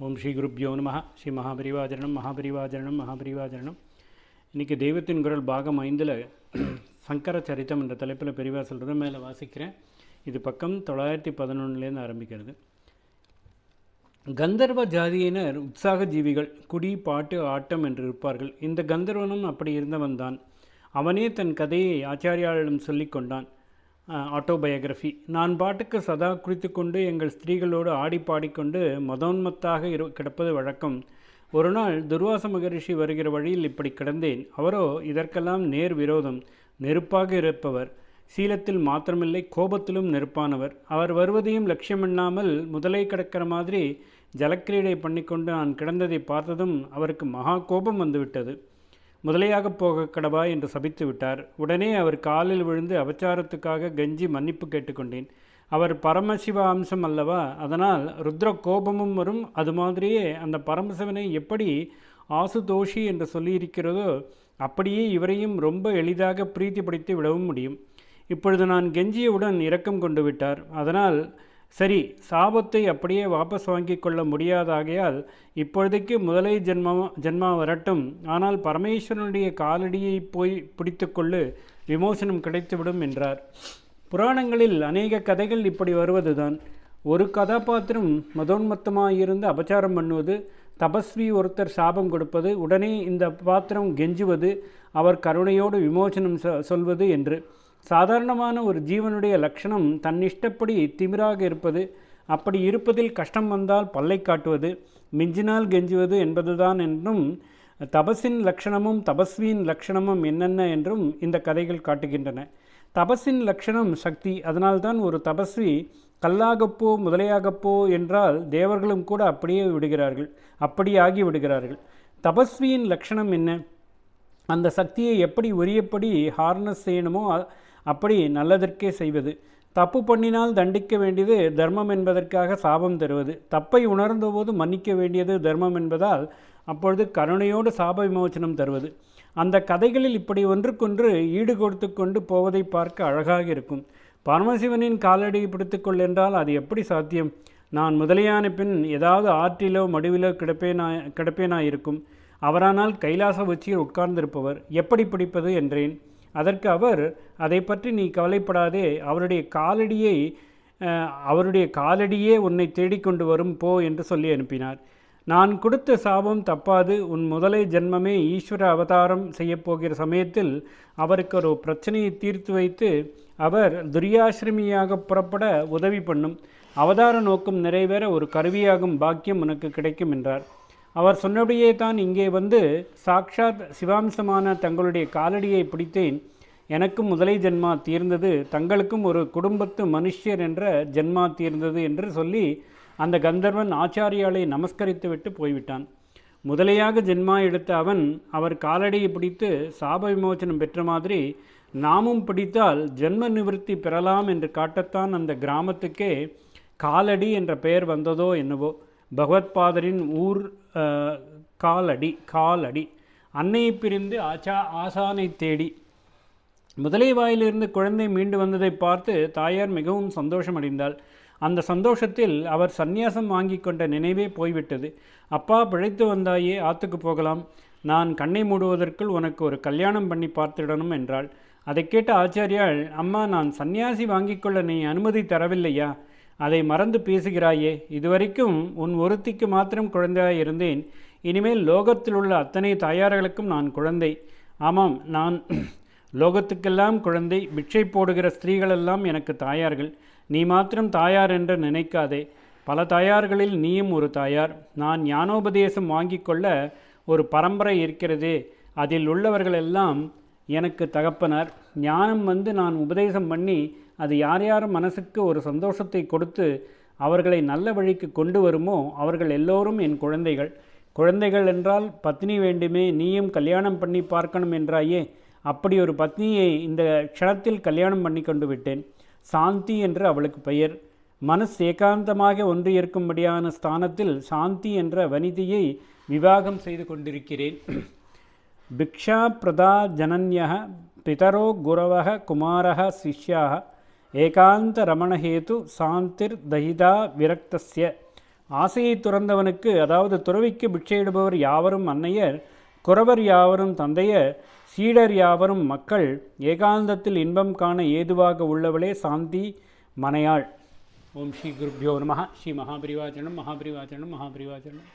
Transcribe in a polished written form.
ஓம் ஸ்ரீ குருப்யோ நம. ஸ்ரீ மகாபரிவாஜரணம் மகாபரிவாஜரணம் மகாபரிவாஜரணம். இன்றைக்கி தெய்வத்தின் குரல் பாகம் 5 சங்கர சரித்தம் என்ற தலைப்பில் பெரிவா சொல்கிறது மேலே வாசிக்கிறேன். இது பக்கம் 911 ஆரம்பிக்கிறது. கந்தர்வ ஜாதியினர் உற்சாக ஜீவிகள், குடி பாட்டு ஆட்டம் என்று இருப்பார்கள். இந்த கந்தர்வனும் அப்படி இருந்தவன்தான். அவனே தன் கதையை ஆச்சாரியாளிடம் சொல்லி கொண்டான். ஆட்டோபயோகிராஃபி. நான் பாட்டுக்கு சதா குளித்துக்கொண்டு எங்கள் ஸ்திரீகளோடு ஆடி பாடிக்கொண்டு மதோன்மத்தாக கிடப்பது வழக்கம். ஒரு நாள் துர்வாச மகரிஷி வருகிற வழியில் இப்படி கிடந்தேன். அவரோ இதற்கெல்லாம் நேர் விரோதம். நெருப்பாக இருப்பவர். சீலத்தில் மாத்திரமில்லை, கோபத்திலும் நெருப்பானவர். அவர் வருவதையும் லட்சியமில்லாமல் முதலை கிடக்கிற மாதிரி ஜலக்கிரீடை பண்ணிக்கொண்டு நான் கிடந்ததை பார்த்ததும் அவருக்கு மகா கோபம் வந்துவிட்டது. முதலையாக போக கடவா என்று சபித்து விட்டார். உடனே அவர் காலில் விழுந்து அபச்சாரத்துக்காக கெஞ்சி மன்னிப்பு கேட்டுக்கொண்டேன். அவர் பரமசிவ அம்சம் அல்லவா, அதனால் ருத்ர கோபமும் வரும். அது மாதிரியே அந்த பரமசிவனை எப்படி ஆசுதோஷி என்று சொல்லியிருக்கிறதோ அப்படியே இவரையும் ரொம்ப எளிதாக பிரீத்திப்படுத்தி விடவும் முடியும். இப்பொழுது நான் கெஞ்சியவுடன் இரக்கம் கொண்டு விட்டார். அதனால் சரி, சாபத்தை அப்படியே வாபஸ் வாங்கி கொள்ள முடியாதாகையால் இப்பொழுதைக்கு முதலை ஜென்மா வரட்டும். ஆனால் பரமேஸ்வரனுடைய காலடியை போய் பிடித்து கொள்ளு, விமோசனம் கிடைத்துவிடும் என்றார். புராணங்களில் அநேக கதைகள் இப்படி வருவதுதான். ஒரு கதாபாத்திரம் மதோன்மத்தமாயிருந்து அபச்சாரம் பண்ணுவது, தபஸ்வி ஒருத்தர் சாபம் கொடுப்பது, உடனே இந்த பாத்திரம் கெஞ்சுவது, அவர் கருணையோடு விமோசனம் சொல்வது என்று. சாதாரணமான ஒரு ஜீவனுடைய லட்சணம் தன்னிஷ்டப்படி திமிராக இருப்பது. அப்படி இருப்பதில் கஷ்டம் வந்தால் பல்லை காட்டுவது, மிஞ்சினால் கெஞ்சுவது என்பதுதான் என்றும், தபஸின் லட்சணமும் தபஸ்வியின் லட்சணமும் என்னென்ன என்றும் இந்த கதைகள் காட்டுகின்றன. தபஸின் லட்சணம் சக்தி. அதனால்தான் ஒரு தபஸ்வி கல்லாகப்போ முதலையாகப்போ என்றால் தேவர்களும் கூட அப்படியே விடுகிறார்கள், அப்படியாகி விடுகிறார்கள். தபஸ்வியின் லட்சணம் என்ன? அந்த சக்தியை எப்படி உரியப்படி ஹார்னஸ் செய்யணுமோ அப்படி நல்லதற்கே செய்வது. தப்பு பண்ணினால் தண்டிக்க வேண்டியது தர்மம் என்பதற்காக சாபம் தருவது. தப்பை உணர்ந்தபோது மன்னிக்க வேண்டியது தர்மம் என்பதால் அப்பொழுது கருணையோடு சாப விமோசனம் தருவது. அந்த கதைகளில் இப்படி ஒன்றுக்கொன்று ஈடு கொடுத்து கொண்டு போவதை பார்க்க அழகாக இருக்கும். பரமசிவனின் காலடி பிடித்துக்கொள் என்றால் அது எப்படி சாத்தியம்? நான் முதலியான பின் ஏதாவது ஆற்றிலோ மடுவிலோ கிடப்பேனா இருக்கும். அவரானால் கைலாச உச்சியில் உட்கார்ந்திருப்பவர். எப்படி பிடிப்பது என்றேன். அதற்கு அவர், அதை பற்றி நீ கவலைப்படாதே, அவருடைய காலடியே உன்னை தேடிக்கொண்டு வரும் போ என்று சொல்லி அனுப்பினார். நான் கொடுத்த சாபம் தப்பாது. உன் முதலை ஜென்மமே ஈஸ்வர அவதாரம் செய்யப்போகிற சமயத்தில் அவருக்கு ஒரு பிரச்சனையை தீர்த்து வைத்து அவர் துரியாசிரமியாக புறப்பட உதவி பண்ணும். அவதார நோக்கம் நிறைவேற ஒரு கருவியாகும் பாக்கியம் உனக்கு கிடைக்கும் என்றார். அவர் சொன்னபடியே தான் இங்கே வந்து சாக்ஷாத் சிவாம்சமான தங்களுடைய காலடியை பிடித்தேன். எனக்கும் முதலை ஜென்மா தீர்ந்தது, தங்களுக்கும் ஒரு குடும்பத்து மனுஷர் என்ற ஜென்மா தீர்ந்தது என்று சொல்லி அந்த கந்தர்வன் ஆச்சாரியாலை நமஸ்கரித்து விட்டு போய்விட்டான். முதலையாக ஜென்மா எடுத்த அவன் அவர் காலடியை பிடித்து சாப விமோசனம் பெற்ற மாதிரி நாமும் பிடித்தால் ஜென்ம நிவர்த்தி பெறலாம் என்று காட்டத்தான் அந்த கிராமத்துக்கே காலடி என்ற பெயர் வந்ததோ என்னவோ. பகவத்பாதரின் ஊர் காலடி. அன்னையை பிரிந்து ஆசானை தேடி முதலை வாயிலிருந்து குழந்தை மீண்டு வந்ததை பார்த்து தாயார் மிகவும் சந்தோஷம் அடைந்தாள். அந்த சந்தோஷத்தில் அவர் சந்நியாசம் வாங்கி கொண்ட நினைவே போய்விட்டது. அப்பா, பிழைத்து வந்தாயே, ஆத்துக்கு போகலாம். நான் கண்ணை மூடுவதற்குள் உனக்கு ஒரு கல்யாணம் பண்ணி பார்த்துடணும் என்றாள். அதை கேட்ட ஆச்சாரியால், அம்மா, நான் சந்நியாசி வாங்கிக்கொள்ள நீ அனுமதி தரவில்லையா? அதை மறந்து பேசுகிறாயே. இதுவரைக்கும் உன் ஒருத்திக்கு மாத்திரம் குழந்தையாக இருந்தேன். இனிமேல் லோகத்தில் உள்ள அத்தனை தாயார்களுக்கும் நான் குழந்தை. ஆமாம், நான் லோகத்துக்கெல்லாம் குழந்தை. பிட்சை போடுகிற ஸ்திரீகளெல்லாம் எனக்கு தாயார்கள். நீ மாத்திரம் தாயார் என்று நினைக்காதே. பல தாயார்களில் நீயும் ஒரு தாயார். நான் ஞானோபதேசம் வாங்கி கொள்ள ஒரு பரம்பரை இருக்கிறதே, அதில் உள்ளவர்களெல்லாம் எனக்கு தகப்பனார். ஞானம் வந்து நான் உபதேசம் பண்ணி அது யார் யார் மனசுக்கு ஒரு சந்தோஷத்தை கொடுத்து அவர்களை நல்ல வழிக்கு கொண்டு வருமோ அவர்கள் எல்லோரும் என் குழந்தைகள். குழந்தைகள் என்றால் பத்னி வேண்டுமே, நீயும் கல்யாணம் பண்ணி பார்க்கணும் என்றாயே. அப்படி ஒரு பத்னியை இந்த க்ஷணத்தில் கல்யாணம் பண்ணி கொண்டு விட்டேன். சாந்தி என்று அவளுக்கு பெயர். மனசு ஏகாந்தமாக ஒன்று இருக்கும்படியான ஸ்தானத்தில் சாந்தி என்ற வனிதையை விவாகம் செய்து கொண்டிருக்கிறேன். பிக்ஷா பிரதா ஜனன்யः பிதரோ குரவः குமாரः சிஷ்யாः ஏகாந்த ரமணஹேது சாந்திர் தஹிதா விரக்தஸ்ய ஆசையை துறந்தவனுக்கு, அதாவது துறவிக்கு பிட்சையிடுபவர் யாவரும் அன்னையர், குறவர் யாவரும் தந்தையர், சீடர் யாவரும் மக்கள், ஏகாந்தத்தில் இன்பம் காண ஏதுவாக உள்ளவளே சாந்தி மனையாள். ஓம் ஸ்ரீ குருப்யோ நமः. ஸ்ரீ மகாபரிவாச்சரணம் மகாபரிவாச்சரணம் மகாபரிவாச்சரணம்.